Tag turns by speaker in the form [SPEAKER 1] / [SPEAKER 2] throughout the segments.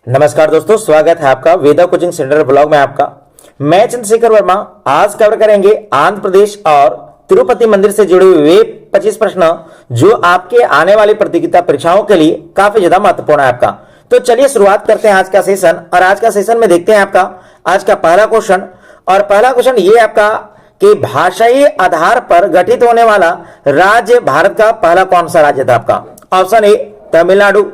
[SPEAKER 1] नमस्कार दोस्तों, स्वागत है आपका वेदा कोचिंग सेंटर ब्लॉग में। आपका मैं चंद्रशेखर वर्मा आज कवर करेंगे आंध्र प्रदेश और तिरुपति मंदिर से जुड़े हुए 25 प्रश्न जो आपके आने वाली प्रतियोगिता परीक्षाओं के लिए काफी ज्यादा महत्वपूर्ण है आपका। तो चलिए शुरुआत करते हैं आज का सेशन। और आज का सेशन में देखते हैं आपका आज का पहला क्वेश्चन। और पहला क्वेश्चन ये आपका कि भाषाई आधार पर गठित होने वाला राज्य भारत का पहला कौन सा राज्य था आपका। Option A Tamil Nadu,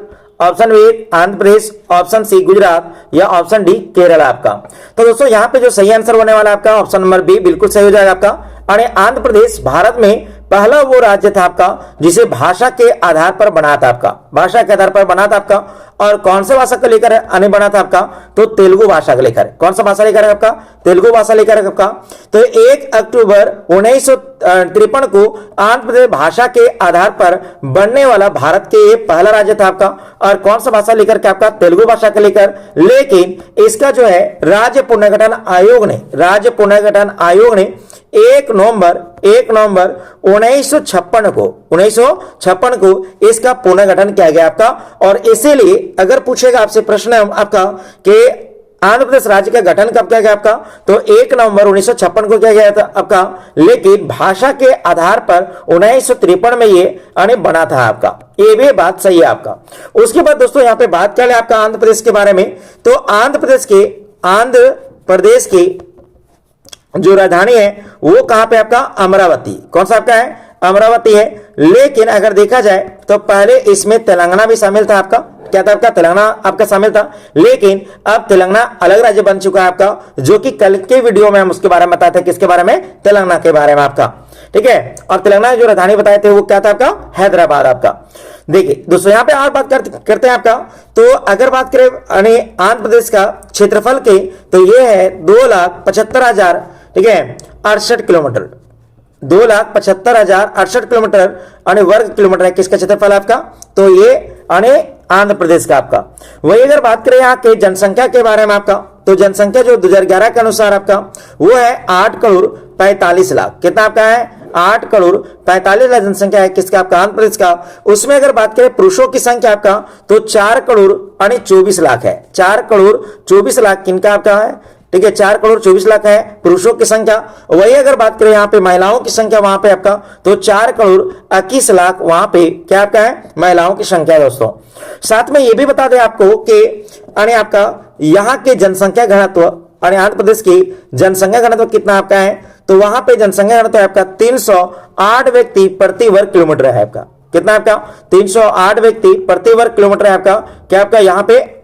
[SPEAKER 1] option B Andhra Pradesh, option C Gujarat या ऑप्शन डी केरल आपका। तो दोस्तों यहाँ पे जो सही आंसर होने वाला आपका ऑप्शन नंबर बी बिल्कुल सही हो जाएगा आपका। और आंध्र प्रदेश भारत में पहला वो राज्य था आपका जिसे भाषा के आधार पर बना था आपका, भाषा के आधार पर बना था आपका। और कौन सा भाषा को लेकर आने बना था आपका, तो तेलुगु भाषा को लेकर। कौन सा भाषा लेकर आपका, तेलुगु भाषा लेकर आपका। तो 1 अक्टूबर 1953 को आंध्र प्रदेश भाषा के आधार पर बनने वाला भारत के ये पहला राज्य था आपका। और कौन सा भाषा लेकर के आपका, तेलुगु भाषा को लेकर। लेकिन इसका जो है राज्य पुनर्गठन आयोग ने 1 नवंबर 1956 को इसका पुनर्गठन किया गया आपका। और इसीलिए अगर पूछेगा आपसे प्रश्न आपका कि आंध्र प्रदेश राज्य का गठन कब किया गया आपका, तो 1 नवंबर 1956 को किया गया था आपका। लेकिन भाषा के आधार पर 1953 में ये बना था आपका। ये भी बात सही है आपका। उसके बाद दोस्तों यहाँ पे बात कर ले आपका आंध्र प्रदेश के बारे में। तो आंध्र प्रदेश की जो राजधानी है वो कहां पे आपका, अमरावती। कौन सा आपका है, अमरावती है। लेकिन अगर देखा जाए तो पहले इसमें तेलंगाना भी शामिल था आपका। क्या था आपका, तेलंगाना आपका शामिल था। लेकिन अब तेलंगाना अलग राज्य बन चुका है आपका, जो कि कल के वीडियो में हम उसके बारे में बताए थे। किसके बारे में, तेलंगाना के बारे में आपका। ठीक है। और तेलंगाना जो राजधानी बताए थे वो क्या था आपका, हैदराबाद आपका। देखिए दोस्तों यहाँ पे और बात करते हैं आपका। तो अगर बात करें आंध्र प्रदेश का क्षेत्रफल के, तो ये है 2,75,000, ठीक है, 68 किलोमीटर। 2,75,068 किलोमीटर वर्ग किलोमीटर है किसका क्षेत्रफल आपका, तो ये आंध्र प्रदेश का आपका। वही अगर बात करें यहाँ के जनसंख्या के बारे में आपका, तो जनसंख्या जो 2011 के अनुसार आपका वो है 8 करोड़ 45 लाख। कितना आपका है, 8 करोड़ 45 लाख जनसंख्या है किसका आपका, आंध्र प्रदेश का। उसमें अगर बात करें पुरुषों की संख्या आपका, तो 4 करोड़ 24 लाख है। 4 करोड़ 24 लाख किनका आपका है, ठीक है, 4 करोड़ 24 लाख है पुरुषों की संख्या। वही अगर बात करें यहाँ पे महिलाओं की संख्या वहां पे आपका, तो 4 करोड़ 21 लाख वहां पे क्या आपका है, महिलाओं की संख्या है दोस्तों। साथ में ये भी बता दें आपको कि आपका यहाँ के जनसंख्या घनत्व आंध्र प्रदेश की जनसंख्या घनत्व कितना आपका है, तो वहां पे जनसंख्या घनत्व आपका 308 व्यक्ति प्रति वर्ग किलोमीटर है आपका। कितना आपका, 308 व्यक्ति प्रति वर्ग किलोमीटर है आपका। क्या आपका यहाँ पे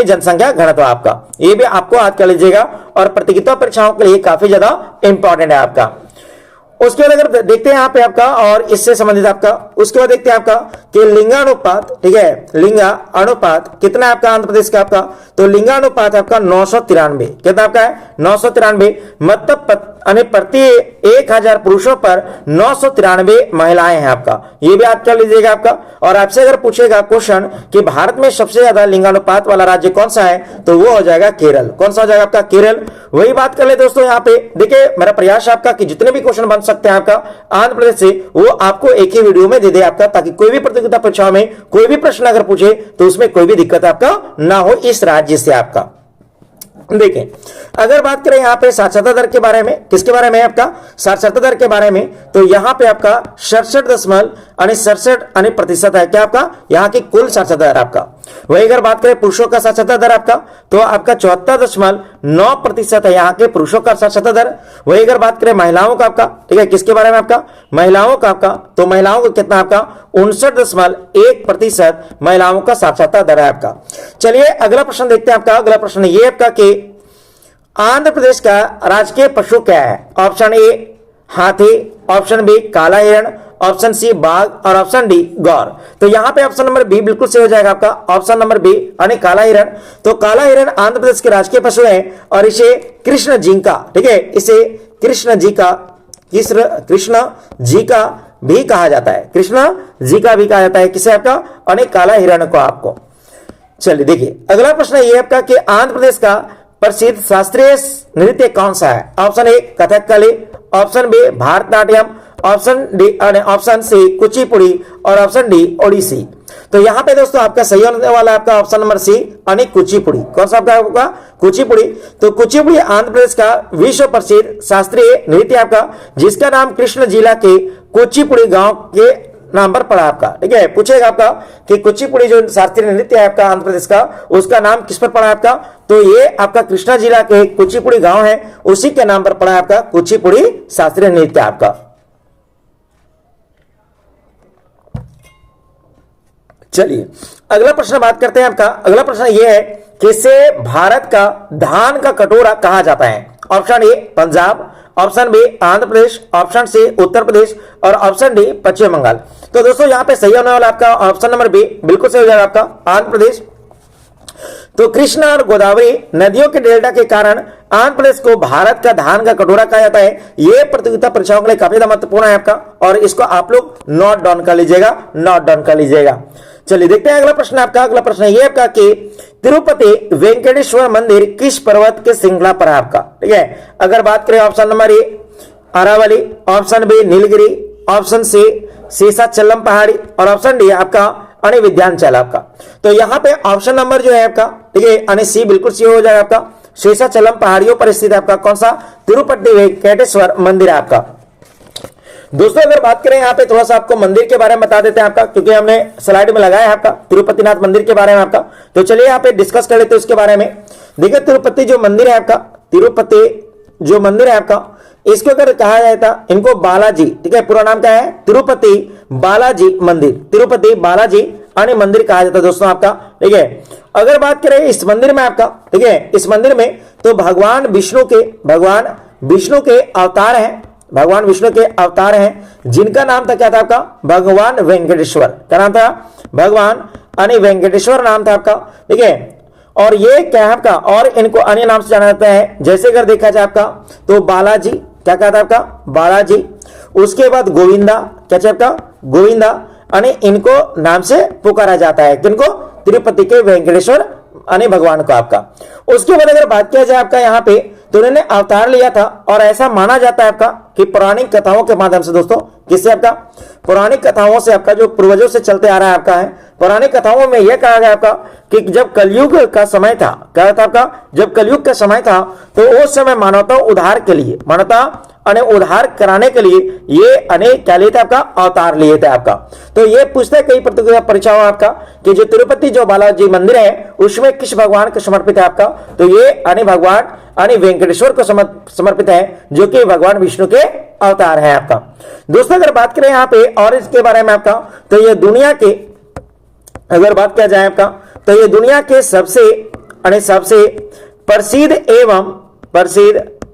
[SPEAKER 1] जनसंख्या घनत्व आपका। ये भी आपको याद कर लीजिएगा और प्रतियोगिता परीक्षाओं के लिए काफी ज्यादा इंपॉर्टेंट है आपका। उसके बाद अगर देखते हैं यहाँ पे आपका और इससे संबंधित आपका, उसके बाद देखते हैं आपका कि लिंगानुपात, ठीक है, लिंगानुपात कितना है आपका आंध्र प्रदेश का आपका, तो लिंगानुपात आपका 993। कितना आपका है, 993। मतलब प्रति 1000 पुरुषों पर 993 महिलाएं हैं आपका। ये भी याद कर लीजिएगा आपका। और आपसे अगर पूछेगा क्वेश्चन कि भारत में सबसे ज्यादा लिंगानुपात वाला राज्य कौन सा है, तो वो हो जाएगा केरल। कौन सा हो जाएगा आपका, केरल। वही बात कर ले दोस्तों यहाँ पे। देखिए मेरा प्रयास आपका कि जितने भी क्वेश्चन बन सकते हैं आपका आंध्र प्रदेश से, वो आपको एक ही वीडियो में दे दे आपका, ताकि कोई भी प्रतियोगिता परीक्षा में कोई भी प्रश्न अगर पूछे तो उसमें कोई भी दिक्कत आपका ना हो इस राज्य से आपका। देखें अगर बात करें यहाँ पे साक्षरता दर के बारे में, किसके बारे में आपका, साक्षरता दर के बारे में, तो यहाँ पे आपका 67.67% है क्या आपका, यहाँ की कुल साक्षरता दर आपका। वही अगर बात करें पुरुषों का साक्षरता दर आपका, तो आपका 74.9% है यहाँ के पुरुषों का साक्षरता दर। वही अगर बात करें महिलाओं का आपका, ठीक है, किसके बारे में आपका, महिलाओं का आपका, तो महिलाओं को कितना आपका 59.1% महिलाओं का साक्षरता दर है आपका। चलिए अगला प्रश्न देखते हैं आपका। अगला प्रश्न ये आपका कि आंध्र प्रदेश का राजकीय पशु क्या है। ऑप्शन ए हाथी, ऑप्शन बी काला हिरण, ऑप्शन सी बाघ और ऑप्शन डी गौर। तो यहाँ पे ऑप्शन नंबर बी बिल्कुल सही हो जाएगा आपका। ऑप्शन नंबर बी काला हिरण। तो काला हिरण आंध्र प्रदेश के राजकीय पशु है और इसे कृष्ण जिंका, ठीक है, इसे कृष्ण जी का भी कहा जाता है। कृष्ण जी का भी कहा जाता है किसे आपका, काला हिरण को आपको। चलिए देखिए अगला प्रश्न ये आपका कि आंध्र प्रदेश का प्रसिद्ध शास्त्रीय नृत्य कौन सा है। Option A Kathakali, option B Bharatanatyam, option C Kuchipudi और ऑप्शन डी ओडिसी। तो यहाँ पे दोस्तों आपका सही होने वाला है आपका ऑप्शन नंबर सी यानी कुचिपुड़ी। कौन सा आपका होगा? कुचिपुड़ी। तो कुचिपुड़ी आंध्र प्रदेश का विश्व प्रसिद्ध शास्त्रीय नृत्य आपका, जिसका नाम कृष्ण जिला के कुचिपुड़ी गांव के नाम पर पड़ा आपका। ठीक है, पूछेगा आपका कि कुचिपुड़ी जो शास्त्रीय नृत्य है आपका आंध्र प्रदेश का, उसका नाम किस पर पड़ा आपका? तो ये आपका कृष्णा जिला के कुचिपुड़ी गांव है, उसी के नाम पर पड़ा आपका कुचिपुड़ी शास्त्रीय नृत्य आपका। चलिए अगला प्रश्न बात करते हैं आपका। अगला प्रश्न यह है, किसे भारत का धान का कटोरा कहा जाता है? Option A Punjab, option B Andhra Pradesh, option C Uttar Pradesh और ऑप्शन डी पश्चिम बंगाल। तो दोस्तों यहाँ पे सही होने वाला आपका ऑप्शन नंबर बी बिल्कुल सही हो जाएगा आपका आंध्र प्रदेश। तो कृष्णा और गोदावरी नदियों के डेल्टा के कारण आंध्र प्रदेश को भारत का धान का कटोरा कहा जाता है। यह प्रतियोगिता परीक्षाओं के लिए काफी ज्यादा महत्वपूर्ण है आपका, और इसको आप लोग नोट डाउन कर लीजिएगा, नोट डाउन कर लीजिएगा। चलिए देखते हैं अगला प्रश्न आपका। अगला प्रश्न ये आपका कि तिरुपति वेंकटेश्वर मंदिर किस पर्वत के श्रृंखला पर है आपका? ठीक है, अगर बात करें option number A Aravalli, option B Nilgiri, option C Seshachalam पहाड़ी और ऑप्शन डी आपका अने विंध्याचल आपका। तो यहाँ पे ऑप्शन नंबर जो है आपका, ठीक है, अने सी बिल्कुल सी हो जाएगा आपका। शेषाचलम पहाड़ियों पर स्थित आपका कौन सा? तिरुपति वेंकटेश्वर मंदिर आपका। दोस्तों अगर बात करें यहाँ पे थोड़ा सा आपको मंदिर के बारे में बता देते हैं आपका, क्योंकि हमने स्लाइड में लगाया है आपका तिरुपतिनाथ मंदिर के बारे में आपका। तो चलिए यहाँ पे डिस्कस कर लेते हैं उसके बारे में। देखिए तिरुपति जो मंदिर है आपका, तिरुपति जो मंदिर है आपका, इसको अगर कहा जाता इनको बालाजी, ठीक है, पूरा नाम क्या है? तिरुपति बालाजी मंदिर, तिरुपति बालाजी आने मंदिर कहा जाता है दोस्तों आपका। ठीक है, अगर बात करें इस मंदिर में आपका, ठीक है, इस मंदिर में तो भगवान विष्णु के अवतार हैं, भगवान विष्णु के अवतार हैं, जिनका नाम था क्या था आपका? भगवान वेंकटेश्वर। क्या नाम था? भगवान अने वेंकटेश्वर नाम था आपका। ठीक है, और ये क्या है आपका? और इनको अन्य नाम से जाना जाता है, जैसे अगर देखा जाए आपका तो बालाजी, क्या कहता है आपका? बालाजी। उसके बाद गोविंदा, क्या है आपका? गोविंदा, अने इनको नाम से पुकारा जाता है। किनको? तिरुपति के वेंकटेश्वर अने भगवान को आपका। उसके बाद अगर बात किया जाए आपका यहाँ पे, तो उन्होंने अवतार लिया था, और ऐसा माना जाता है आपका कि पौराणिक कथाओं के माध्यम से दोस्तों, किससे आपका? पौराणिक कथाओं से आपका, जो पूर्वजों से चलते आ रहा है आपका है। पौराणिक कथाओं में यह कहा गया आपका कि जब कलयुग का समय था, क्या था आपका? जब कलयुग का समय था तो उस समय मानवता उद्धार के लिए, मानवता अने उद्धार कराने के लिए ये अनेक क्या लिए थे आपका? अवतार लिए थे आपका। तो ये पूछते हैं कई प्रतियोगिता परीक्षाओं आपका कि जो तिरुपति जो बालाजी मंदिर है उसमें किस भगवान को समर्पित है आपका? तो ये अने भगवान अने वेंकटेश्वर को समर्पित है, जो कि भगवान विष्णु के अवतार है आपका। दोस्तों अगर बात करें यहाँ पे और इसके बारे में आपका, तो ये दुनिया के, अगर बात किया जाए आपका, तो ये दुनिया के सबसे प्रसिद्ध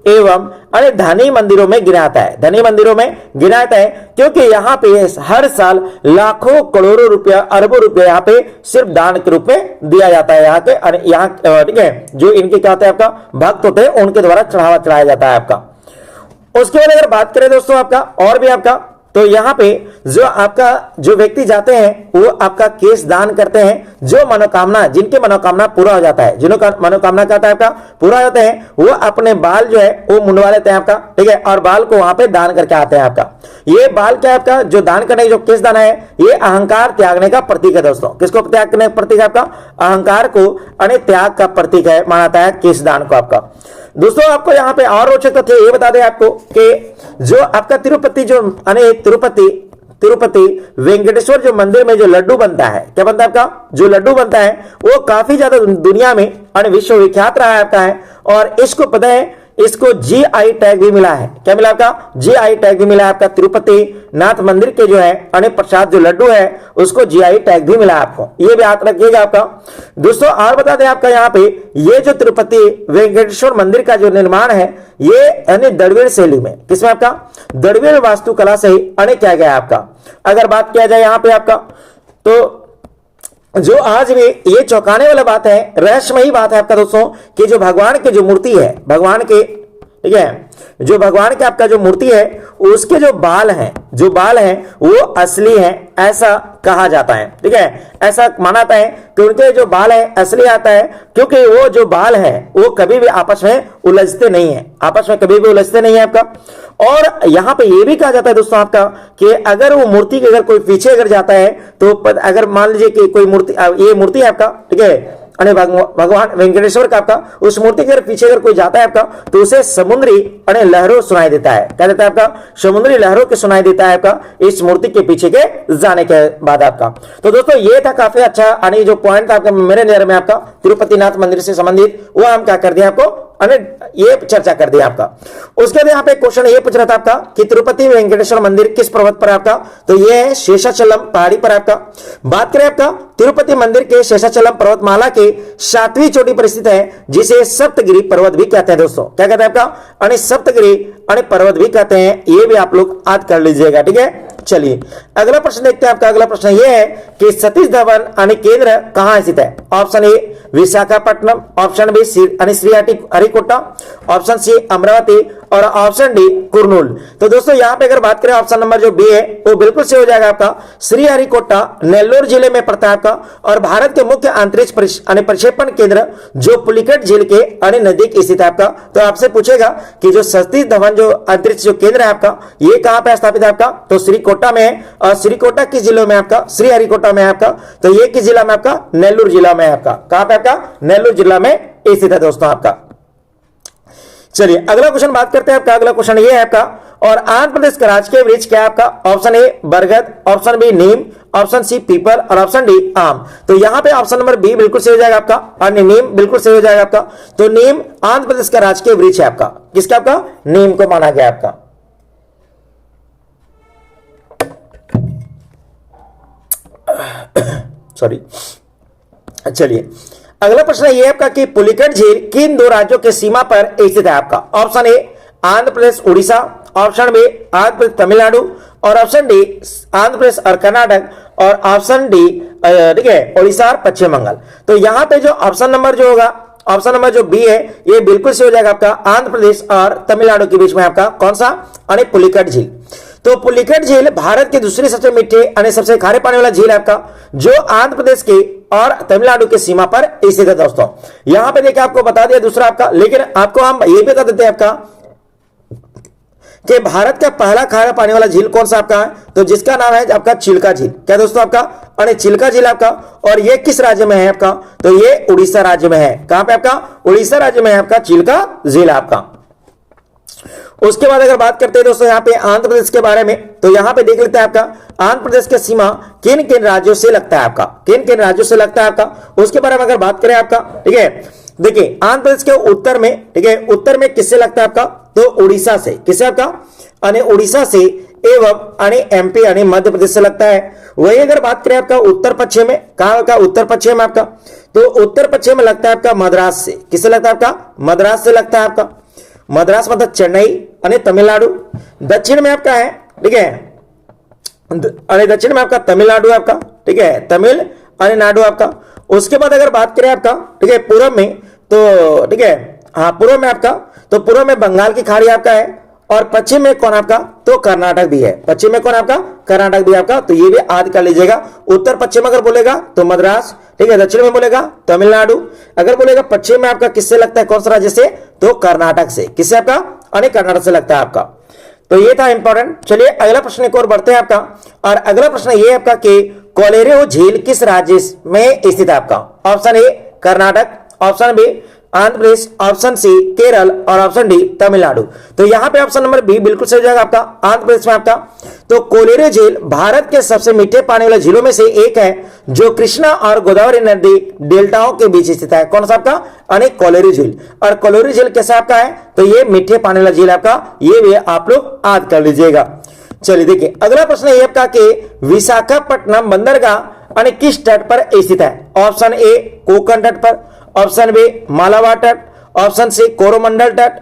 [SPEAKER 1] एवं अरे धनी मंदिरों में गिनाता है, धनी मंदिरों में गिनाता है, क्योंकि यहाँ पे हर साल लाखों करोड़ों रुपया, अरबों रुपया यहाँ पे सिर्फ दान के रूप में दिया जाता है यहाँ के, यहाँ ठीक है, जो इनके क्या होता है आपका? भक्त होते हैं, उनके द्वारा चढ़ाया जाता है आपका। उसके बाद अगर बात करें दोस्तों आपका और भी आपका, तो यहाँ पे जो आपका जो व्यक्ति जाते हैं वो आपका केस दान करते हैं, जो मनोकामना, जिनके मनोकामना पूरा हो जाता है, जिनका मनोकामना कहता है आपका पूरा हो जाते हैं, वो अपने बाल जो है वो मुंडवा लेते हैं आपका। ठीक है, और बाल को वहां पे दान करके आते हैं आपका। ये बाल क्या है आपका? जो दान करने जो केस दान है, ये अहंकार त्यागने का प्रतीक है दोस्तों। किसको त्याग करने का प्रतीक है आपका? अहंकार को अने त्याग का प्रतीक है, मानता है केस दान को आपका। दोस्तों आपको यहाँ पे और रोचक तथ्य ये बता दें आपको कि जो आपका तिरुपति जो अने तिरुपति वेंकटेश्वर जो मंदिर में जो लड्डू बनता है, क्या बनता है आपका? जो लड्डू बनता है वो काफी ज्यादा दुनिया में अने विश्व विख्यात रहा है आपका है, और इसको पता है, इसको जीआई टैग भी मिला है। क्या मिला आपका? जीआई टैग भी मिला है आपका। तिरुपति नाथ मंदिर के जो है अने प्रसाद जो लड्डू है उसको जीआई टैग भी मिला है आपको, ये भी याद रखिएगा आपका। दोस्तों और बता दें आपका यहाँ पे, ये जो तिरुपति वेंकटेश्वर मंदिर का जो निर्माण है ये अने द्रविड़ शैली में, किसमें आपका? द्रविड़ वास्तुकला से अने क्या गया आपका। अगर बात किया जाए यहाँ पे आपका, तो जो आज भी ये चौंकाने वाला बात है, रहस्यमयी बात है आपका दोस्तों, कि जो भगवान की जो मूर्ति है, भगवान के, ठीक है, जो भगवान के आपका जो मूर्ति है उसके जो बाल हैं वो असली हैं, ऐसा कहा जाता है। ठीक है, ऐसा माना जाता है कि उनके जो बाल है असली आता है, क्योंकि वो जो बाल है वो कभी भी आपस में उलझते नहीं है, आपस में कभी भी उलझते नहीं है आपका। और यहां पे ये भी कहा जाता है दोस्तों आपका कि अगर वो मूर्ति के अगर कोई पीछे अगर जाता है तो अगर मान लीजिए कि कोई मूर्ति, ये मूर्ति है आपका, ठीक है, अने भगवान वेंकटेश्वर का आपका, उस मूर्ति के पीछे अगर कोई जाता है आपका तो उसे समुद्री अने लहरों सुनाई देता है। क्या देता है आपका? समुद्री लहरों के सुनाई देता है आपका इस मूर्ति के पीछे के जाने के बाद आपका। तो दोस्तों ये था काफी अच्छा अने जो पॉइंट था आपका मेरे नजर में आपका तिरुपतिनाथ मंदिर से संबंधित, वो हम क्या कर दिया आपको अने ये चर्चा कर दिया आपका। उसके बाद यहाँ पे क्वेश्चन ये पूछ रहा था आपका कि तिरुपति वेंकटेश्वर मंदिर किस पर्वत पर आपका, तो ये है शेषाचलम पहाड़ी पर आपका। बात करें आपका तिरुपति मंदिर के शेषाचलम पर्वतमाला के 7वीं चोटी पर स्थित है, जिसे सप्तगिरी पर्वत भी कहते हैं दोस्तों। क्या कहते हैं आपका? अने सप्तगिरी अने पर्वत भी कहते हैं, ये भी आप लोग याद कर लीजिएगा। ठीक है, चलिए अगला प्रश्न देखते हैं। आपका अगला प्रश्न यह है कि सतीश धवन अने केंद्र कहां स्थित है? Option A Visakhapatnam, option B Sriharikota, option C Amaravati और ऑप्शन डी कुर्नूल। तो दोस्तों यहां पे अगर बात करें ऑप्शन नंबर जो बी है वो बिल्कुल सही हो जाएगा आपका। श्रीहरिकोटा नेल्लोर जिले में पड़ता है आपका और भारत के मुख्य अंतरिक्ष प्रक्षेपण केंद्र जो पुलिकट झील के नजदीक स्थित है आपका। तो आपसे पूछेगा कि जो सतीश धवन जो अंतरिक्ष जो केंद्र है आपका ये कहां पे स्थापित है आपका? तो श्रीकोटा में है। और श्रीकोटा किस जिले में आपका? श्रीहरिकोटा में आपका। तो ये किस जिला में आपका? नेल्लोर जिला में आपका। कहां पे आपका? नेल्लोर जिला में स्थित है दोस्तों आपका। चलिए अगला क्वेश्चन बात करते हैं आपका। अगला क्वेश्चन ये है आपका, और आंध्र प्रदेश का राजकीय वृक्ष क्या है आपका? ऑप्शन ए बरगद, ऑप्शन बी नीम, ऑप्शन सी पीपल और ऑप्शन डी आम। तो यहां पे ऑप्शन नंबर बी बिल्कुल सही हो जाएगा आपका और नीम बिल्कुल सही हो जाएगा आपका। तो नीम आंध्र प्रदेश का राजकीय वृक्ष है आपका। किसका? आपका नीम को माना गया आपका। सॉरी, चलिए अगला प्रश्न ये आपका कि पुलिकट झील किन दो राज्यों के सीमा पर स्थित है आपका? Option A Andhra Pradesh Orissa, option B Andhra Pradesh Tamil Nadu और ऑप्शन डी आंध्र प्रदेश और कर्नाटक और ऑप्शन डी ठीक है उड़ीसा और पश्चिम बंगाल। तो यहां पे जो ऑप्शन नंबर जो होगा, ऑप्शन नंबर जो बी है ये बिल्कुल सही हो जाएगा आपका। आंध्र प्रदेश और तमिलनाडु के बीच में आपका कौन सा? पुलिकट झील। तो पुलिकट झील भारत की दूसरी सबसे मीठे और सबसे खारे पानी वाला झील है आपका, जो आंध्र प्रदेश के और तमिलनाडु की सीमा पर स्थित है दोस्तों। यहां पे देखिए आपको बता दिया दूसरा आपका, लेकिन आपको हम ये भी बता देते हैं आपका कि भारत का पहला खारा पानी वाला झील कौन सा आपका है? तो जिसका नाम है आपका चिल्का झील। क्या दोस्तों आपका? अरे चिल्का झील आपका। और ये किस राज्य में है आपका? तो ये उड़ीसा राज्य में है। कहां पे आपका? उड़ीसा राज्य में है आपका चिल्का झील आपका। उसके बाद अगर बात करते हैं दोस्तों यहाँ पे आंध्र प्रदेश के बारे में, तो यहाँ पे देख लेते हैं आपका आंध्र प्रदेश की सीमा किन किन राज्यों से लगता है आपका? किन किन राज्यों से लगता है आपका? उसके बारे में अगर बात करें आपका, ठीक है, देखिए आंध्र प्रदेश के उत्तर में, ठीक है, उत्तर में किससे लगता है आपका? तो उड़ीसा से। किससे आपका? उड़ीसा से एवं एमपी मध्य प्रदेश से लगता है। वही अगर बात करें आपका उत्तर पश्चिम में, कहां का? उत्तर पश्चिम आपका, तो उत्तर पश्चिम में लगता है आपका मद्रास से। किससे लगता है आपका? मद्रास से लगता है आपका। मद्रास मतलब चेन्नई तमिलनाडु। दक्षिण में आपका है, ठीक है, दक्षिण में आपका तमिलनाडु आपका, ठीक है, तमिलनाडु आपका। उसके बाद अगर बात करें आपका, ठीक है, पूर्व में, तो ठीक है, हाँ पूर्व में आपका, तो पूर्व में बंगाल की खाड़ी आपका है और पश्चिम में कौन आपका? तो कर्नाटक भी है। पश्चिम में कौन आपका? कर्नाटक भी आपका। तो ये भी याद कर लीजिएगा। उत्तर पश्चिम अगर बोलेगा तो मद्रास, ठीक है, दक्षिण में बोलेगा तमिलनाडु, अगर बोलेगा पश्चिम में आपका किससे लगता है? कौन सा राज्य से? तो कर्नाटक से। किससे आपका? कर्नाटक से लगता है आपका। तो ये था इंपॉर्टेंट। चलिए अगला प्रश्न की ओर बढ़ते हैं आपका, और अगला प्रश्न ये है आपका कि कोलेरो झील किस राज्य में स्थित है आपका? Option A Karnataka, option B Andhra Pradesh, option C Kerala और ऑप्शन डी तमिलनाडु। तो यहां पे ऑप्शन नंबर बी बिल्कुल सही हो जाएगा आपका, आंध्र प्रदेश में आपका। तो कोलेरो झील भारत के सबसे मीठे पानी वाले झीलों में से एक है, जो कृष्णा और गोदावरी नदी डेल्टाओं के बीच स्थित है। कौन सा आपका? कोलेरो झील। और कोलेरो झील कैसा आपका है? तो ये मीठे पानी वाला झील आपका, ये भी आप लोग याद कर लीजिएगा। चलिए देखिए अगला प्रश्न ये आपका कि विशाखापट्टनम बंदरगाह किस तट पर स्थित है? ऑप्शन ए कोंकण तट पर, ऑप्शन बी मालाबार तट, ऑप्शन सी कोरोमंडल तट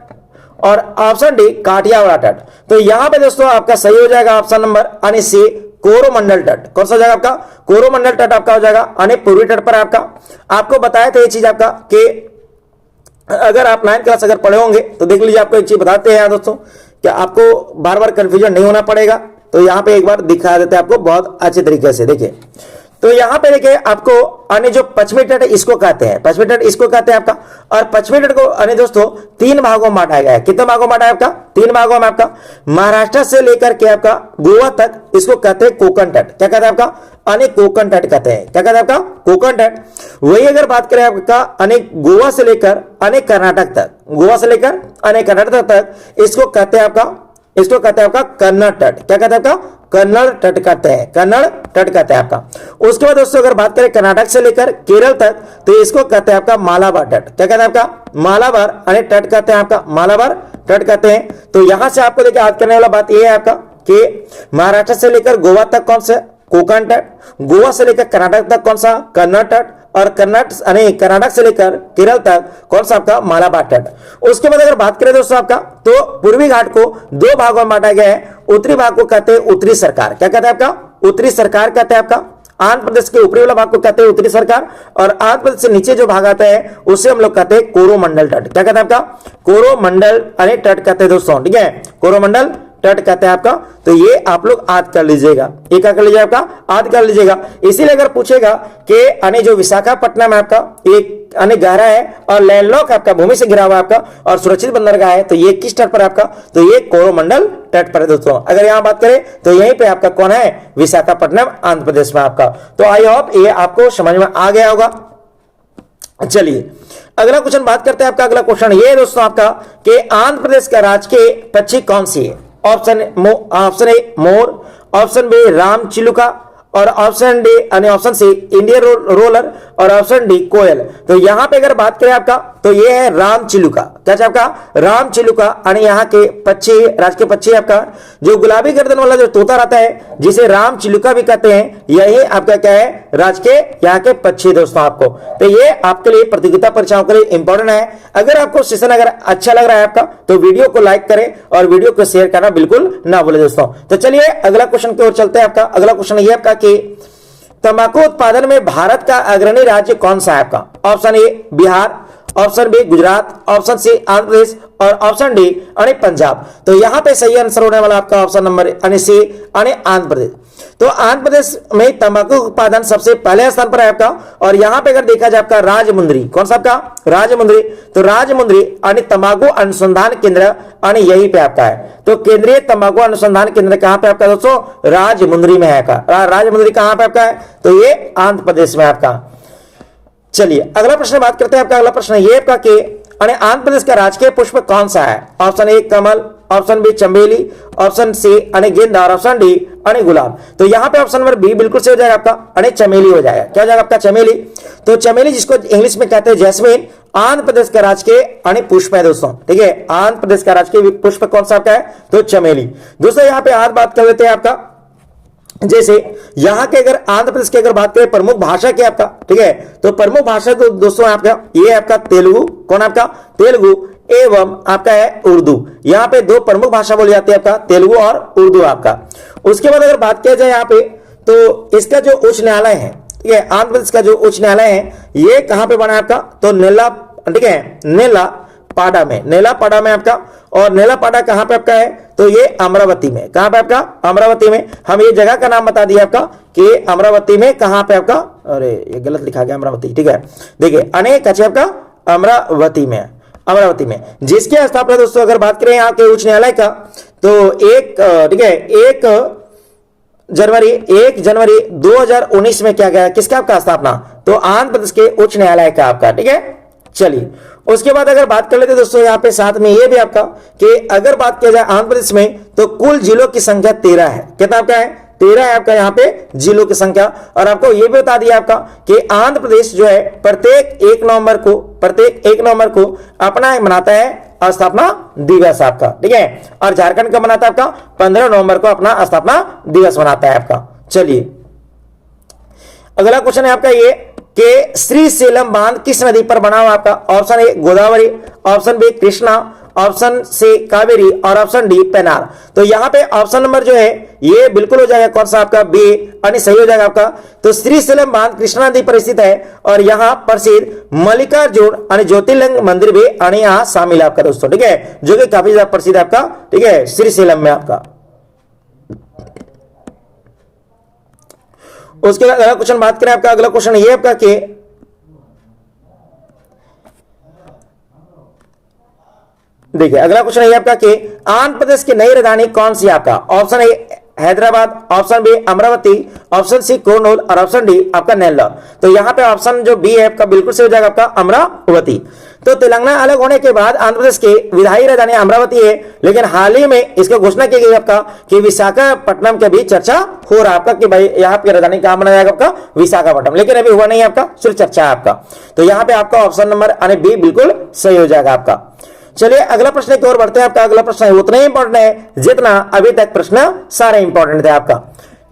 [SPEAKER 1] और ऑप्शन डी काठियावाड़ तट। तो यहां पे दोस्तों आपका सही हो जाएगा ऑप्शन नंबर सी कोरोमंडल तट। कौन सा हो जाएगा आपका? कोरोमंडल तट आपका हो जाएगा पूर्वी तट पर आपका। आपको बताया था ये चीज आपका कि अगर आप 9th क्लास अगर पढ़े होंगे तो देख लीजिए, आपको एक चीज बताते हैं दोस्तों कि आपको बार बार कंफ्यूजन नहीं होना पड़ेगा। तो यहाँ पे एक बार दिखा देते हैं आपको बहुत अच्छे तरीके से। देखिए, तो यहाँ पे देखिए आपको अन्य जो पश्चिमी तट इसको कहते हैं, पश्चिमी तट इसको कहते हैं आपका। और पश्चिमी तट को अन्य दोस्तों 3 भागों में बांटा गया है। कितने भागों में बांटा है आपका? 3 भागों में आपका। महाराष्ट्र से लेकर के आपका गोवा तक इसको कहते हैं कोकण तट। क्या कहते हैं आपका? अनेक कोकण तट कहते हैं। क्या कहते हैं आपका? कोकण तट। वही अगर बात करें आपका अनेक गोवा से लेकर अनेक कर्नाटक तक, गोवा से लेकर अनेक कर्नाटक तक इसको कहते हैं आपका, इसको कहते हैं आपका कन्नड़ तट। क्या कहते हैं आपका? कन्नड़ तट कहते हैं, कन्नड़ तट कहते हैं आपका। उसके बाद दोस्तों अगर बात करें कर्नाटक से लेकर केरल तक तो इसको कहते हैं आपका मालाबार तट। क्या कहते हैं आपका? मालाबार अने तट कहते हैं आपका, मालाबार तट कहते हैं। तो यहां से आपको देखिए याद करने वाला बात यह है आपका कि महाराष्ट्र से लेकर गोवा तक कौन सा? कोकण तट। गोवा से लेकर कर्नाटक तक कौन सा? कन्नड़ तट। और कर्नाटक से लेकर केरल तक कौन सा आपका? मालाबार तट। उसके बाद अगर बात करें दोस्तों आपका तो पूर्वी घाट को 2 भागों में बांटा गया है। उत्तरी भाग को कहते हैं उत्तरी सरकार। क्या कहते हैं आपका? उत्तरी सरकार कहते हैं आपका। आंध्र प्रदेश के ऊपरी वाला भाग को कहते हैं उत्तरी सरकार, और आंध्र प्रदेश से नीचे जो भाग आता है उसे हम लोग कहते हैं कोरोमंडल तट। क्या कहते हैं आपका? कोरोमंडल अने तट कहते हैं दोस्तों, ठीक है, कोरोमंडल तट कहते हैं आपका। तो ये आप लोग याद कर लीजिएगा, ये क्या कर लीजिएगा आपका? याद कर लीजिएगा। इसीलिए अगर पूछेगा कि अने जो विशाखापट्टनम है आपका एक अने गहरा है और लैंडलॉक आपका, भूमि से घिरा हुआ आपका और सुरक्षित बंदरगाह है, तो ये किस तट पर आपका? तो ये कोरोमंडल तट पर है दोस्तों। अगर यहां बात करें तो यहीं पे आपका कौन है? विशाखापट्टनम, आंध्र प्रदेश में आपका। तो आई होप ये आपको समझ में आ गया होगा। चलिए अगला क्वेश्चन बात करते हैं आपका। अगला क्वेश्चन ये है दोस्तों आपका कि आंध्र प्रदेश का राजकीय पक्षी कौन सी है? ऑप्शन ए मोर, ऑप्शन बी राम चिलुका, और ऑप्शन डी यानी ऑप्शन सी इंडियन रोलर, और ऑप्शन डी कोयल। तो यहां पे अगर बात करें आपका तो ये है राम चिलुका। क्या है आपका? राम चिलुका यानी यहाँ के पक्षी, राजकीय पक्षी आपका जो गुलाबी गर्दन वाला जो तोता रहता है जिसे राम चिलुका भी कहते हैं, यही आपका क्या है? राजकीय यहाँ के पक्षी दोस्तों आपको। तो ये आपके लिए प्रतियोगिता परीक्षाओं के लिए इंपॉर्टेंट है। अगर आपको सेशन अगर अच्छा लग रहा है आपका तो वीडियो को लाइक करें और वीडियो को शेयर करना बिल्कुल ना भूले दोस्तों। तो चलिए अगला क्वेश्चन की ओर चलते हैं आपका। अगला क्वेश्चन ये आपका कि तंबाकू उत्पादन में भारत का अग्रणी राज्य कौन सा है आपका? Option A Bihar, option B Gujarat, option C Andhra Pradesh, और ऑप्शन डी यानी पंजाब। तो यहां पे सही आंसर होने वाला आपका ऑप्शन नंबर यानी सी यानी आंध्र प्रदेश। तो आंध्र प्रदेश में तंबाकू उत्पादन सबसे पहले स्थान पर है आपका। और यहां पे अगर देखा जाए आपका राजमुंद्री, कौन सा आपका? राजमुंद्री। तो राजमुंद्री यानी तंबाकू अनुसंधान केंद्र यानी यही पे आपका है। तो केंद्रीय तंबाकू अनुसंधान केंद्र कहां पे आपका दोस्तों? राजमुंद्री में है आपका। राजमुंद्री कहां पे आपका है? तो ये आंध्र प्रदेश में आपका। चलिए अगला प्रश्न बात करते हैं आपका। अगला प्रश्न ये आपका कि आंध्र प्रदेश का राजकीय पुष्प कौन सा है? ऑप्शन ए कमल, ऑप्शन बी चमेली, ऑप्शन सी गेंदा, और ऑप्शन डी गुलाब। तो यहां पे ऑप्शन नंबर बी बिल्कुल सही हो जाएगा आपका, चमेली हो जाएगा। क्या हो जाएगा आपका? चमेली। तो चमेली जिसको इंग्लिश में कहते हैं जैस्मिन, आंध्र प्रदेश का राजकीय पुष्प है दोस्तों, ठीक है। आंध्र प्रदेश का राजकीय पुष्प कौन सा आपका है? तो चमेली। दोस्तों यहाँ पे आज बात कर लेते हैं आपका, जैसे यहां के अगर आंध्र प्रदेश की अगर बात करें प्रमुख भाषा क्या आपका, ठीक है, तो प्रमुख भाषा तो दोस्तों आपका ये आपका तेलुगु, कौन आपका? तेलुगु एवं आपका है उर्दू। यहां पे 2 प्रमुख भाषा बोली जाती है आपका, तेलुगु और उर्दू आपका। उसके बाद अगर बात किया जाए यहाँ पे तो इसका जो उच्च न्यायालय है, ठीक है, आंध्र प्रदेश का जो उच्च न्यायालय है ये कहां पे बना है आपका? तो नेला, ठीक है, नेलापाड़ा में, नेलापाड़ा में आपका। और नेलापाड़ा कहां पे आपका है? तो ये अमरावती में। कहां पे आपका? अमरावती में। हम ये जगह का नाम बता दिया आपका कि अमरावती में कहां पे आपका, अरे ये गलत लिखा गया अमरावती, ठीक है, देखिए अनेक अच्छे आपका अमरावती में, अमरावती में। जिसकी स्थापना दोस्तों अगर बात करें यहाँ के उच्च न्यायालय का तो एक, ठीक है, 1 जनवरी 2019 में क्या गया? किसका आपका स्थापना? तो आंध्र प्रदेश के उच्च न्यायालय का आपका, ठीक है। चलिए उसके बाद अगर बात कर लेते दोस्तों यहाँ पे साथ में ये भी आपका कि अगर बात किया जाए आंध्र प्रदेश में तो कुल जिलों की संख्या 13 है। कितना आपका है? 13 है आपका यहाँ पे जिलों की संख्या। और आपको ये भी बता दिया आपका कि आंध्र प्रदेश जो है प्रत्येक 1 नवंबर को अपना मनाता है स्थापना दिवस आपका, ठीक है। और झारखंड का मनाता है आपका 15 नवंबर को अपना स्थापना दिवस मनाता है आपका। चलिए अगला क्वेश्चन है आपका ये कि श्रीशैलम बांध किस नदी पर बना हुआ आपका? Option A Godavari, option B Krishna, option C Kaveri और ऑप्शन डी पेनार। तो यहां पे ऑप्शन नंबर जो है ये बिल्कुल हो जाएगा कौन सा आपका बी यानी सही हो जाएगा आपका। तो श्रीशैलम बांध कृष्णा नदी पर स्थित है और यहां प्रसिद्ध मल्लिकार्जुन यानी ज्योतिर्लिंग मंदिर भी यानी यहां शामिल है आपका दोस्तों, ठीक है, जो कि काफी ज्यादा प्रसिद्ध है आपका, ठीक है, श्रीशैलम में आपका। उसके बाद अगला क्वेश्चन बात करें आपका, अगला क्वेश्चन ये आपका कि देखिए अगला क्वेश्चन ये आपका कि आंध्र प्रदेश की नई राजधानी कौन सी आपका। Option A Hyderabad, option B Amaravati, option C Kurnool और ऑप्शन डी आपका नेल्लोर। तो यहां पे ऑप्शन जो बी है आपका बिल्कुल सही हो जाएगा आपका अमरावती। तो तेलंगाना अलग होने के बाद आंध्र प्रदेश की विधायी राजधानी अमरावती है, लेकिन हाल ही में इसको घोषणा की गई आपका कि विशाखापट्टनम के भी चर्चा हो रहा है आपका कि भाई यहाँ पे राजधानी कहां बनाया जाएगा आपका विशाखापट्टनम, लेकिन अभी हुआ नहीं है आपका, सिर्फ चर्चा है आपका। तो यहाँ पे आपका ऑप्शन नंबर यानी बी बिल्कुल सही हो जाएगा आपका। चलिए अगला प्रश्न की ओर बढ़ते हैं आपका। अगला प्रश्न है उतना ही इंपॉर्टेंट है जितना अभी तक प्रश्न सारे इंपॉर्टेंट थे आपका।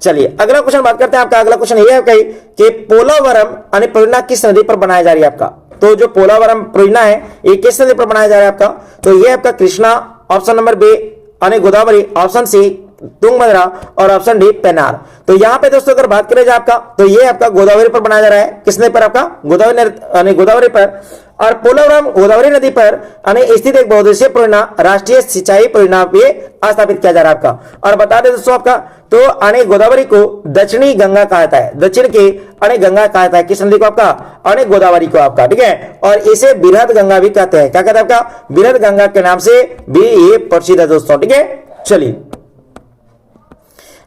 [SPEAKER 1] चलिए अगला क्वेश्चन बात करते हैं आपका। अगला क्वेश्चन ये है कि पोलावरम यानी परियोजना किस नदी पर बनाई जा रही है आपका। तो जो पोलावरम परियोजना है ये किस नदी पर बनाया जा रहा है आपका। तो ये आपका कृष्णा, ऑप्शन नंबर बी यानी गोदावरी, ऑप्शन सी तुंगभद्रा और ऑप्शन डी पेनार। तो यहां पे दोस्तों अगर बात करें आपका तो ये आपका गोदावरी पर बनाया जा रहा है, किसने पर आपका गोदावरी पर। और पोलावरम गोदावरी नदी पर स्थित एक बहुउद्देशीय परियोजना राष्ट्रीय सिंचाई परियोजना भी स्थापित किया जा रहा है आपका। और बता दें दोस्तों आपका तो गोदावरी को दक्षिणी गंगा कहा जाता है, दक्षिण की गंगा कहा जाता है किस नदी को आपका गोदावरी को आपका, ठीक है। और इसे बृहद गंगा भी कहते हैं, क्या कहते हैं आपका बृहद गंगा के नाम से भी ये प्रसिद्ध है दोस्तों, ठीक है। चलिए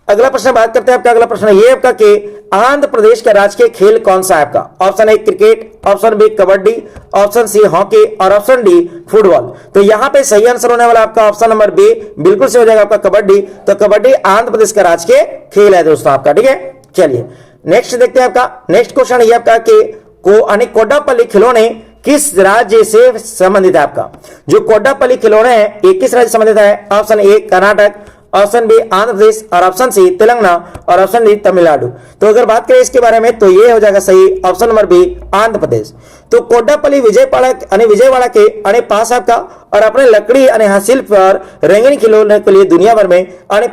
[SPEAKER 1] अगला प्रश्न बात करते हैं आपका। अगला प्रश्न ये आपका कि आंध्र प्रदेश का राजकीय खेल कौन सा है आपका। Option A cricket, option B kabaddi, option C hockey और ऑप्शन डी फुटबॉल। तो यहां पे सही आंसर होने वाला आपका ऑप्शन नंबर बी बिल्कुल सही हो जाएगा आपका कबड्डी। तो कबड्डी आंध्र प्रदेश का राजकीय खेल है दोस्तों आपका, ठीक है। चलिए नेक्स्ट देखते हैं आपका। नेक्स्ट क्वेश्चन ये आपका कि कोडापल्ली खिलौने किस राज्य से संबंधित है आपका। जो कोडापल्ली खिलौने हैं ये किस राज्य से संबंधित है। Option A Karnataka, option B Andhra Pradesh और ऑप्शन सी तेलंगाना और ऑप्शन डी तमिलनाडु। तो अगर बात करें इसके बारे में तो ये हो जाएगा सही ऑप्शन नंबर बी आंध्र प्रदेश। तो कोडापल्ली विजयवाड़ा के पास आपका और अपने लकड़ी हस्तशिल्प पर रंगीन खिलौने के लिए दुनिया भर में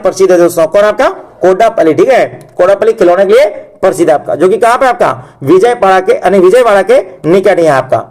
[SPEAKER 1] प्रसिद्ध है दोस्तों। कौन आपका कोडापल्ली, ठीक है, कोडापल्ली खिलौने के लिए प्रसिद्ध है आपका, जो कि कहां पे आपका विजयवाड़ा के निकट है आपका।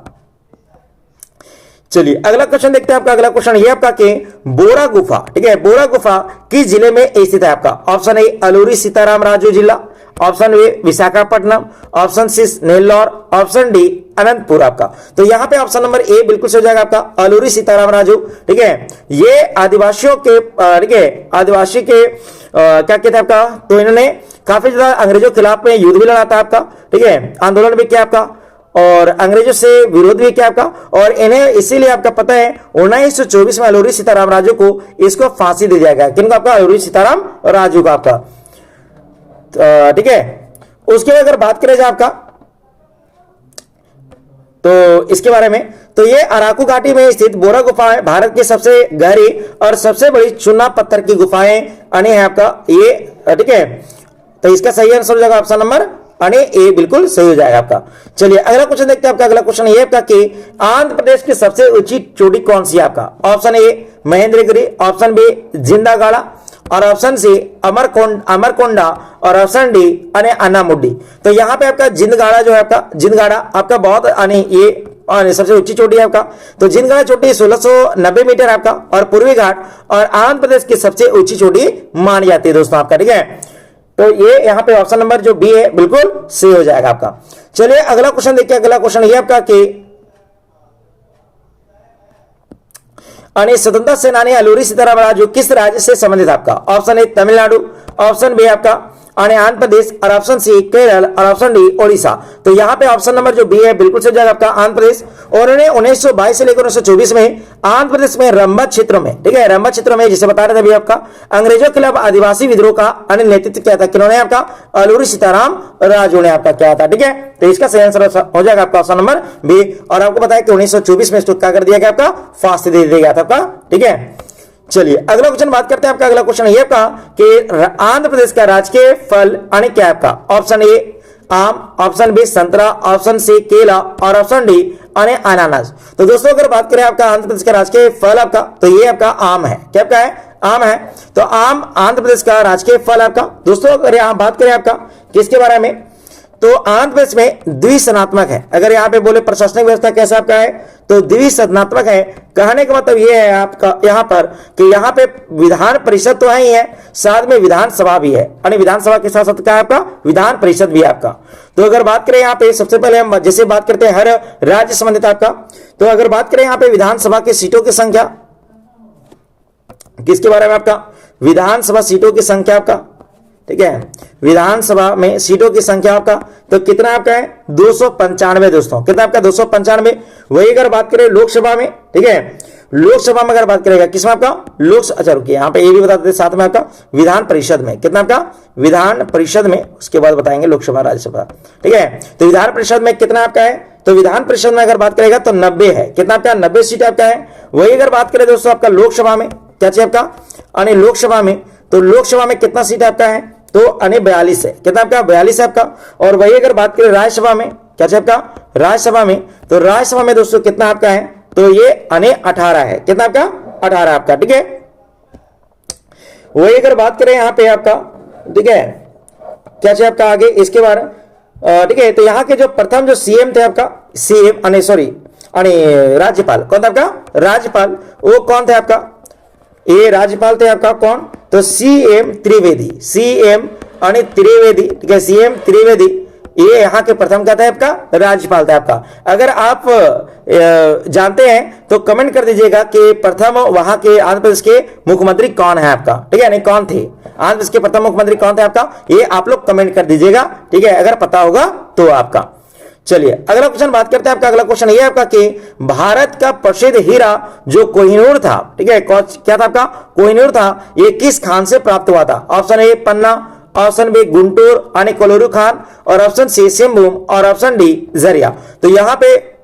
[SPEAKER 1] चलिए अगला क्वेश्चन देखते हैं आपका। अगला क्वेश्चन ये आपका कि बोरा गुफा, ठीक है, बोरा गुफा किस जिले में स्थित है आपका। ऑप्शन ए अलूरी सीताराम राजू जिला, option B Visakhapatnam, option C Nellore, option D Anantapur आपका। तो यहां पे ऑप्शन नंबर ए बिल्कुल सही हो जाएगा आपका अलूरी सीताराम राजू, ठीक है। ये आदिवासियों के ठीक है आदिवासी के क्या कहते हैं आपका। तो इन्होंने काफी ज्यादा अंग्रेजों के खिलाफ में युद्ध भी लड़ा था आपका, ठीक है, आंदोलन भी किया आपका और अंग्रेजों से विरोध भी किया आपका। और इन्हें इसीलिए आपका पता है 1924 में अलूरी सीताराम राजू को इसको फांसी दे दिया गया। किनको आपका अलूरी सीताराम राजू का आपका, ठीक है। उसके बाद अगर बात करें आपका तो इसके बारे में तो ये अराकू घाटी में स्थित बोरा गुफा है, भारत की सबसे गहरी और सबसे बड़ी चूना पत्थर की गुफाएं है आपका ये, ठीक है। तो इसका सही आंसर हो जाएगा ऑप्शन नंबर ए बिल्कुल सही हो जाएगा आपका। चलिए अगला क्वेश्चन देखते हैं आपका। अगला क्वेश्चन ये आपका कि आंध्र प्रदेश की सबसे ऊंची चोटी कौन सी है आपका। Option A Mahendragiri, option B Jindhagada और ऑप्शन सी अमरकोंडा और ऑप्शन डी अन्नामुडी। तो यहाँ पे आपका जिंदगाड़ा जो है जिंदगाड़ा आपका बहुत ये सबसे ऊंची चोटी है आपका। तो जिंदगाड़ा चोटी 1690 मीटर आपका और पूर्वी घाट और आंध्र प्रदेश की सबसे ऊंची चोटी मानी जाती है दोस्तों आपका, ठीक है। तो ये यहाँ पे ऑप्शन नंबर जो बी है बिल्कुल सही हो जाएगा आपका। चलिए अगला क्वेश्चन देखिए। अगला क्वेश्चन ये आपका कि स्वतंत्रता सेनानी अलूरी सीताराम राजू किस राज्य से संबंधित आपका। Option A Tamil Nadu, option B आपका आंध्र प्रदेश और ऑप्शन सी केरल और ऑप्शन डी ओडिशा। तो यहाँ पे ऑप्शन नंबर जो बी है बिल्कुल सही जाएगा आपका आंध्र प्रदेश। और उन्होंने 1922 से लेकर 1924 में आंध्र प्रदेश में रंबा क्षेत्रों में, ठीक है, रंबा क्षेत्रों में जिसे बता रहे थे अभी आपका अंग्रेजों के खिलाफ आदिवासी विद्रोह का नेतृत्व किया था। किन्होंने आपका अलूरी सीताराम राजू ने आपका किया था, ठीक है। तो इसका सही आंसर हो जाएगा आपका ऑप्शन नंबर बी। और आपको बताया कि 1924 में इसको क्या कर दिया गया आपका फांसी दे दिया गया था आपका, ठीक है। चलिए अगला क्वेश्चन बात करते हैं आपका। अगला क्वेश्चन ये आपका कि आंध्र प्रदेश का राजकीय फल क्या आपका। ऑप्शन ए आम, ऑप्शन बी संतरा, ऑप्शन सी केला और ऑप्शन डी अनानास। तो दोस्तों अगर बात करें आपका आंध्र प्रदेश का राजकीय फल आपका, तो ये आपका आम है। क्या आपका है? आम है। तो आम आंध्र प्रदेश का राजकीय फल आपका। दोस्तों अगर यहां बात करें आपका किसके बारे में, तो आंध्र प्रदेश में द्विसदनात्मक है। अगर यहाँ पे बोले प्रशासनिक व्यवस्था कैसा आपका है, तो द्विसदनात्मक है। कहने का मतलब ये है आपका यहाँ पर कि यहाँ पे विधान परिषद तो है ही है, साथ में विधानसभा भी है, यानी विधानसभा के साथ साथ क्या है आपका विधान परिषद भी है आपका। तो अगर बात करें यहाँ पे सबसे पहले हम जैसे बात करते हैं हर राज्य संबंधित आपका, तो अगर बात करें यहाँ पे विधानसभा की सीटों की संख्या, किसके बारे में आपका विधानसभा सीटों की संख्या आपका, ठीक है, विधानसभा में सीटों की संख्या आपका तो कितना आपका है 295 दोस्तों। कितना आपका 295। वही अगर बात करें लोकसभा में, ठीक है, लोकसभा में अगर बात करेगा किसमें आपका अच्छा रुकिए यहाँ पे ये भी बता देते साथ में आपका विधान परिषद में कितना आपका विधान परिषद में, उसके बाद बताएंगे लोकसभा राज्यसभा, ठीक है। तो विधान परिषद में कितना आपका है, तो विधान परिषद में अगर बात करेगा तो 90 है। कितना आपका 90 सीट आपका है। वही अगर बात करें दोस्तों आपका लोकसभा में क्या चाहिए आपका लोकसभा में, तो लोकसभा में कितना सीट आपका है, तो 42 है। कितना आपका 42 है आपका। और वही अगर बात करें राज्यसभा में क्या चाहिए आपका राज्यसभा में, तो राज्यसभा में दोस्तों कितना आपका है, तो ये 18 है। कितना आपका 18 आपका, ठीक है। वही अगर बात करें यहाँ पे आपका, ठीक है, क्या चाहिए आपका आगे इसके बारे, ठीक है। तो यहाँ के जो प्रथम जो सीएम थे आपका, सीएम राज्यपाल कौन था आपका, राज्यपाल वो कौन थे आपका, ये राज्यपाल थे आपका कौन, तो सीएम त्रिवेदी, सीएम त्रिवेदी, ठीक है, सीएम त्रिवेदी ये यहाँ के प्रथम क्या था आपका राज्यपाल था आपका। अगर आप जानते हैं तो कमेंट कर दीजिएगा कि प्रथम वहां के आंध्र प्रदेश के मुख्यमंत्री कौन है आपका, ठीक है, नहीं कौन थे आंध्र प्रदेश के प्रथम मुख्यमंत्री कौन थे आपका, ये आप लोग कमेंट कर दीजिएगा, ठीक है, अगर पता होगा तो आपका। चलिए अगला क्वेश्चन बात करते हैं आपका। अगला क्वेश्चन ये आपका कि भारत का प्रसिद्ध हीरा जो कोहिनूर था, ठीक है, क्या था आपका कोहिनूर था, ये किस खान से प्राप्त हुआ था। Option A Panna, option B Guntur यानी कोलूरू खान, और ऑप्शन सी सिंहभूम, और ऑप्शन डी जरिया। तो यहां पे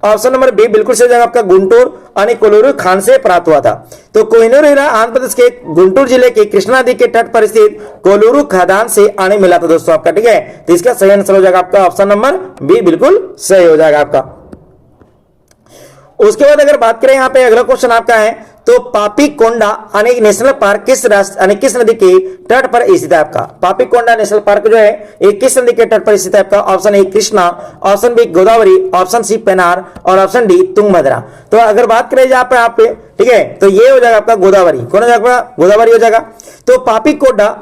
[SPEAKER 1] ऑप्शन नंबर बी बिल्कुल सही जगह आपका गुंटूर यानी कोलूरू खान से प्राप्त हुआ था। तो कोहिनूर हीरा आंध्र प्रदेश के गुंटूर जिले के कृष्णा नदी के तट पर स्थित कोलूरू खदान से आने मिला था दोस्तों आपका, ठीक है। तो इसका सही आंसर हो जाएगा आपका ऑप्शन नंबर बी बिल्कुल सही हो जाएगा आपका। उसके बाद अगर बात करें यहाँ पे अगला क्वेश्चन आपका है, तो पापीकोंडा नेशनल पार्क किस नदी के तट पर स्थित है आपका। पापीकोंडा नेशनल पार्क जो है एक किस नदी के तट पर स्थित है आपका। Option A Krishna, option B Godavari, option C Penner, और ऑप्शन डी तुंगभद्रा। तो अगर बात करें यहाँ पे आप, ठीक है, तो ये हो जाएगा आपका गोदावरी। कौन हो जाएगा, गोदावरी हो जाएगा। तो पापीकोंडा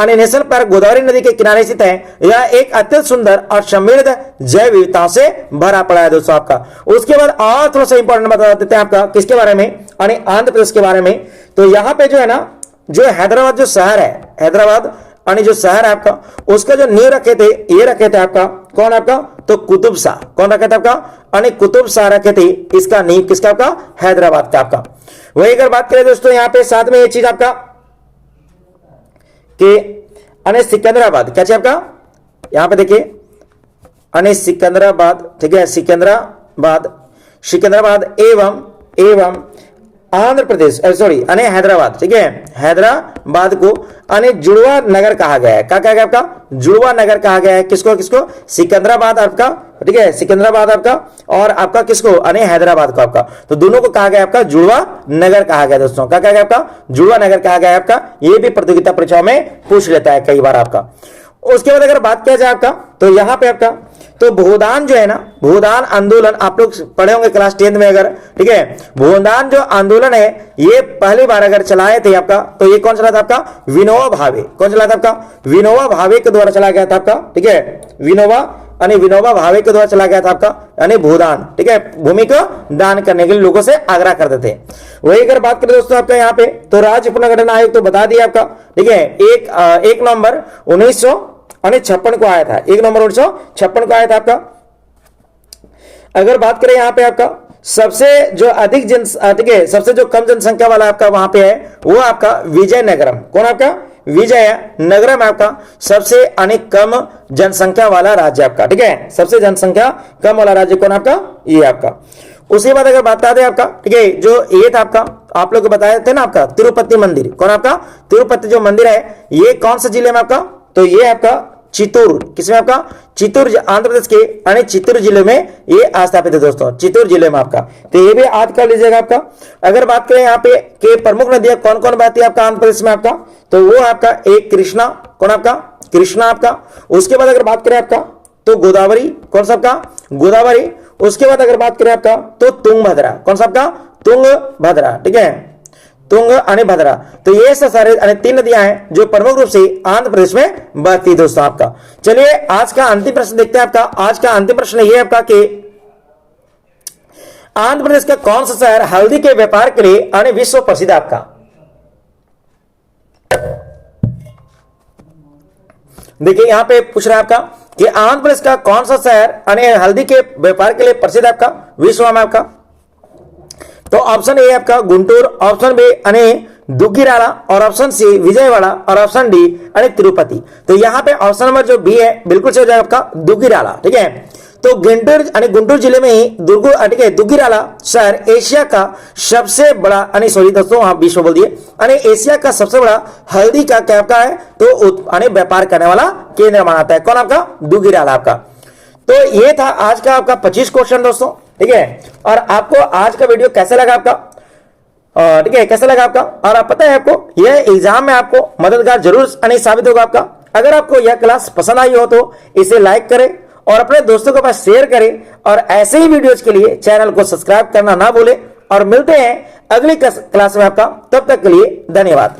[SPEAKER 1] नेशनल पार्क गोदावरी नदी के किनारे स्थित है। यह एक अत्यंत सुंदर और समृद्ध जैव विविधता से भरा पड़ा है दोस्तों आपका। उसके बाद और थोड़ा सा इंपॉर्टेंट बता देते हैं आपका किसके बारे में, आंध्र प्रदेश के बारे में। तो यहाँ पे जो है ना, जो हैदराबाद जो शहर है, हैदराबाद जो शहर है आपका, उसका जो नींव रखे थे, ये रखे थे आपका कौन आपका, तो कुतुब शाह। कौन रखे थे आपका, कुतुब शाह रखे थे इसका नींव किसका आपका, हैदराबाद का आपका। वही अगर बात करें दोस्तों यहाँ पे साथ में ये चीज आपका कि सिकंदराबाद क्या चाहिए आपका, यहां पे देखिए सिकंदराबाद, ठीक है, सिकंदराबाद एवं आंध्र प्रदेश हैदराबाद, ठीक है, हैदराबाद को जुड़वा नगर कहा गया है। क्या कहा गया आपका, जुड़वा नगर कहा गया है। किसको सिकंदराबाद आपका, ठीक है, सिकंदराबाद आपका, और आपका किसको हैदराबाद को आपका। तो दोनों को कहा गया आपका जुड़वा नगर कहा गया दोस्तों। क्या कहा गया आपका, जुड़वा नगर कहा गया आपका। ये भी प्रतियोगिता परीक्षाओं में पूछ लेता है कई बार आपका। उसके बाद अगर बात किया जाए आपका, तो यहां पे आपका तो भूदान जो है ना, भूदान आंदोलन आप लोग पढ़े होंगे क्लास 10 में अगर, ठीक है। भूदान जो आंदोलन है ये पहली बार अगर चलाए थे आपका, तो ये कौन चला था आपका, विनोबा भावे। कौन चला था आपका, विनोबा भावे के द्वारा चला गया था आपका, ठीक है, विनोबा भावे के द्वारा चला गया था आपका, यानी भूदान, ठीक है, भूमि को दान करने के लिए लोगों से आग्रह करते थे। वही अगर बात करें दोस्तों आपका यहाँ पे, तो राज्य पुनर्गठन आयोग तो बता दिया आपका, ठीक है, 1 नवंबर 1956 को आया था, 1 नवंबर 1956 को आया था आपका। अगर बात करें यहाँ पे आपका सबसे जो अधिक ठीक है, सबसे जो कम जनसंख्या वाला आपका वहां पे है वो आपका विजयनगरम। कौन आपका, विजयनगरम आपका सबसे कम जनसंख्या वाला राज्य आपका, ठीक है, सबसे जनसंख्या कम वाला राज्य कौन आपका, ये आपका। उसके बाद अगर बता दें आपका, ठीक है, जो ये था आपका, आप लोग बताए थे ना आपका तिरुपति मंदिर। कौन आपका, तिरुपति जो मंदिर है ये कौन से जिले में आपका, तो ये आपका चित्तूर, किसमें आपका चित्तूर, आंध्र प्रदेश के आणि चित्तूर जिले में ये स्थापित है दोस्तों, चित्तूर जिले में आपका। तो ये भी याद कर लीजिएगा आपका। अगर बात करें यहाँ पे के प्रमुख नदियां कौन कौन बहती है आपका आंध्र प्रदेश में आपका, तो वो आपका एक कृष्णा, कौन आपका कृष्णा आपका। उसके बाद अगर बात करें आपका तो गोदावरी, कौन सा आपका गोदावरी। उसके बाद अगर बात करें आपका तो तुंगभद्रा, कौन सा आपका तुंगभद्रा, ठीक है, तुंग आणि भद्रा। तो ये सारे 3 नदियां हैं जो प्रमुख रूप से आंध्र प्रदेश में बहती है दोस्तों आपका। चलिए आज का अंतिम प्रश्न देखते हैं आपका। आज का अंतिम प्रश्न ये आपका कि आंध्र प्रदेश का कौन सा शहर हल्दी के व्यापार के लिए आणि विश्व प्रसिद्ध है आपका। देखिए यहां पे पूछ रहा है आपका कि आंध्र प्रदेश का कौन सा शहर आणि हल्दी के व्यापार के लिए प्रसिद्ध है आपका विश्व में आपका। तो ऑप्शन ए आपका गुंटूर, ऑप्शन बी अने दुग्गिराला, और ऑप्शन सी विजयवाड़ा, और ऑप्शन डी अने तिरुपति। तो यहाँ पे ऑप्शन नंबर जो बी है बिल्कुल सही हो जाएगा आपका दुग्गिराला, ठीक है। तो गुंटूर जिले में ही ठीक है दुग्गिराला शहर एशिया का सबसे बड़ा सॉरी दोस्तों आप विश्व बोल दिए एशिया का सबसे बड़ा हल्दी का क्या आपका है तो व्यापार करने वाला केंद्र माना है। कौन आपका दुग्गिराला आपका। तो ये था आज का आपका 25 क्वेश्चन दोस्तों, ठीक है। और आपको आज का वीडियो कैसा लगा आपका, ठीक है, कैसा लगा आपका। और आप पता है आपको यह एग्जाम में आपको मददगार जरूर साबित होगा आपका। अगर आपको यह क्लास पसंद आई हो तो इसे लाइक करें और अपने दोस्तों के पास शेयर करें, और ऐसे ही वीडियोज के लिए चैनल को सब्सक्राइब करना ना भूलें। और मिलते हैं अगली क्लास में आपका, तब तक के लिए धन्यवाद।